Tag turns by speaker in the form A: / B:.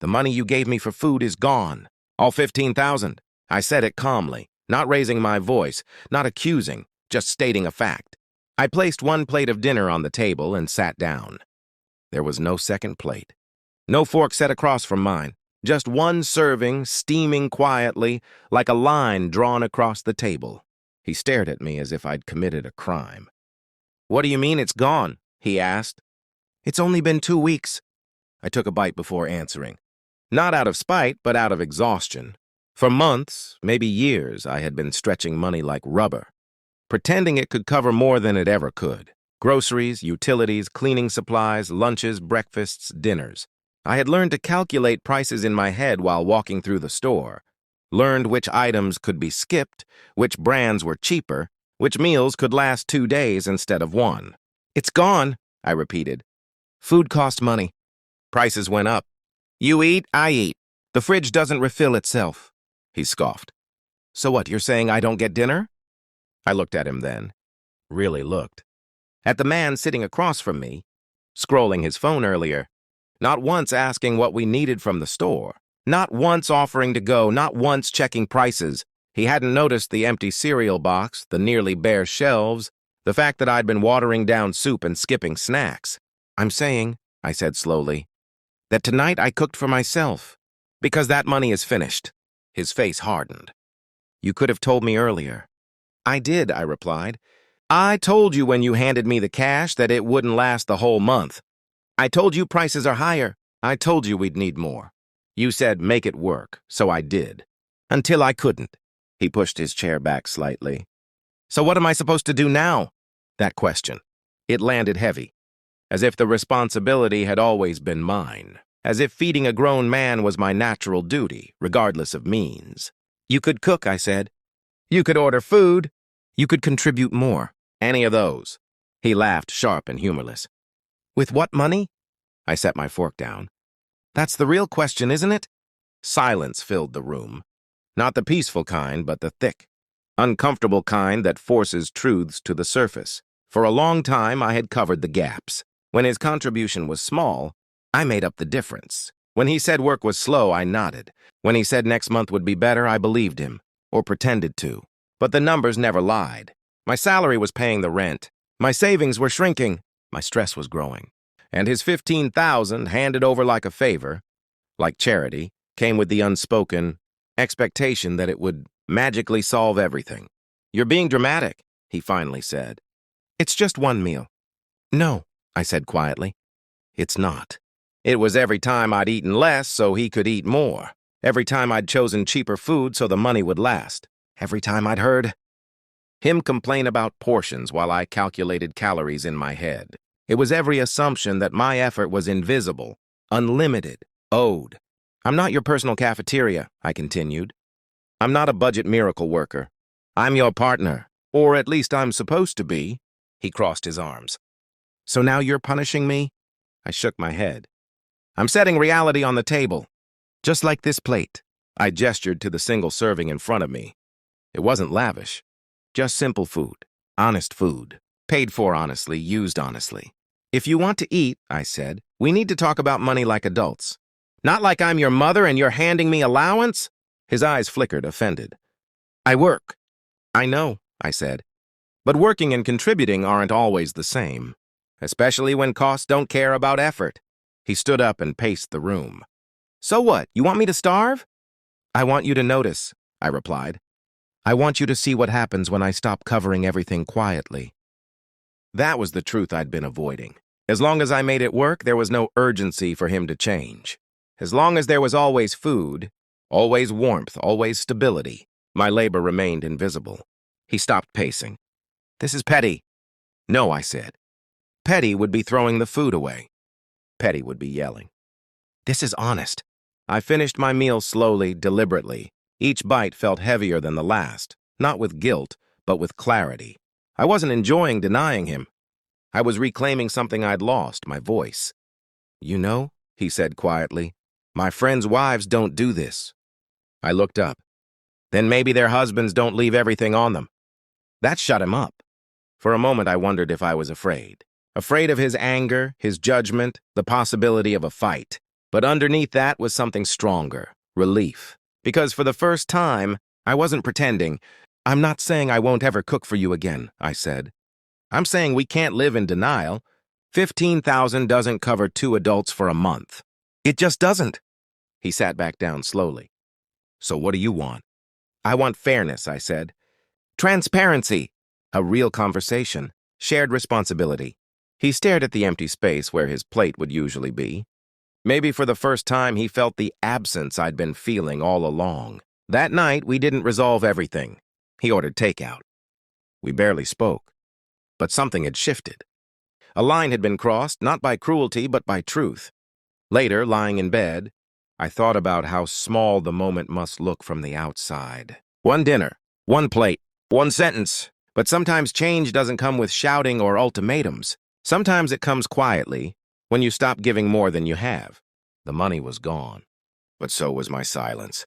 A: The money you gave me for food is gone. All 15,000. I said it calmly, not raising my voice, not accusing, just stating a fact. I placed one plate of dinner on the table and sat down. There was no second plate. No fork set across from mine. Just one serving, steaming quietly, like a line drawn across the table. He stared at me as if I'd committed a crime. "What do you mean it's gone?" he asked. "It's only been 2 weeks." I took a bite before answering. Not out of spite, but out of exhaustion. For months, maybe years, I had been stretching money like rubber, pretending it could cover more than it ever could. Groceries, utilities, cleaning supplies, lunches, breakfasts, dinners. I had learned to calculate prices in my head while walking through the store, learned which items could be skipped, which brands were cheaper, which meals could last 2 days instead of 1. "It's gone," I repeated. "Food cost money. Prices went up. You eat, I eat. The fridge doesn't refill itself." He scoffed. "So what, you're saying I don't get dinner?" I looked at him then. Really looked. At the man sitting across from me, scrolling his phone earlier, not once asking what we needed from the store, not once offering to go, not once checking prices. He hadn't noticed the empty cereal box, the nearly bare shelves, the fact that I'd been watering down soup and skipping snacks. "I'm saying," I said slowly, "that tonight I cooked for myself, because that money is finished." His face hardened. "You could have told me earlier." "I did," I replied. "I told you when you handed me the cash that it wouldn't last the whole month. I told you prices are higher. I told you we'd need more. You said make it work, so I did. Until I couldn't." He pushed his chair back slightly. "So what am I supposed to do now?" That question. It landed heavy, as if the responsibility had always been mine, as if feeding a grown man was my natural duty, regardless of means. "You could cook," I said. "You could order food. You could contribute more. Any of those." He laughed, sharp and humorless. "With what money?" I set my fork down. "That's the real question, isn't it?" Silence filled the room. Not the peaceful kind, but the thick, uncomfortable kind that forces truths to the surface. For a long time, I had covered the gaps. When his contribution was small, I made up the difference. When he said work was slow, I nodded. When he said next month would be better, I believed him, or pretended to. But the numbers never lied. My salary was paying the rent. My savings were shrinking. My stress was growing. And his 15,000, handed over like a favor, like charity, came with the unspoken expectation that it would magically solve everything. "You're being dramatic," he finally said. "It's just one meal." "No," I said quietly. "It's not. It was every time I'd eaten less so he could eat more. Every time I'd chosen cheaper food so the money would last. Every time I'd heard him complain about portions while I calculated calories in my head. It was every assumption that my effort was invisible, unlimited, owed. "I'm not your personal cafeteria," I continued. "I'm not a budget miracle worker. I'm your partner, or at least I'm supposed to be." He crossed his arms. "So now you're punishing me?" I shook my head. "I'm setting reality on the table. Just like this plate." I gestured to the single serving in front of me. It wasn't lavish. Just simple food. Honest food. Paid for honestly, used honestly. "If you want to eat," I said, "we need to talk about money like adults. Not like I'm your mother and you're handing me allowance." His eyes flickered, offended. "I work." "I know," I said. "But working and contributing aren't always the same, especially when costs don't care about effort." He stood up and paced the room. "So what, you want me to starve?" "I want you to notice," I replied. "I want you to see what happens when I stop covering everything quietly." That was the truth I'd been avoiding. As long as I made it work, there was no urgency for him to change. As long as there was always food, always warmth, always stability, my labor remained invisible. He stopped pacing. "This is petty." "No," I said. Petty would be throwing the food away. Petty would be yelling. "This is honest." I finished my meal slowly, deliberately. Each bite felt heavier than the last, not with guilt, but with clarity. I wasn't enjoying denying him. I was reclaiming something I'd lost, my voice. "You know," he said quietly, "my friends' wives don't do this." I looked up. "Then maybe their husbands don't leave everything on them." That shut him up. For a moment I wondered if I was afraid. Afraid of his anger, his judgment, the possibility of a fight. But underneath that was something stronger, relief. Because for the first time, I wasn't pretending. I'm not saying I won't ever cook for you again, I said. I'm saying we can't live in denial. 15,000 doesn't cover 2 adults for a month. It just doesn't. He sat back down slowly. So what do you want? I want fairness, I said. Transparency. A real conversation. Shared responsibility. He stared at the empty space where his plate would usually be. Maybe for the first time he felt the absence I'd been feeling all along. That night, we didn't resolve everything. He ordered takeout. We barely spoke. But something had shifted. A line had been crossed, not by cruelty, but by truth. Later, lying in bed, I thought about how small the moment must look from the outside. One dinner, one plate, one sentence. But sometimes change doesn't come with shouting or ultimatums. Sometimes it comes quietly, when you stop giving more than you have. The money was gone, but so was my silence.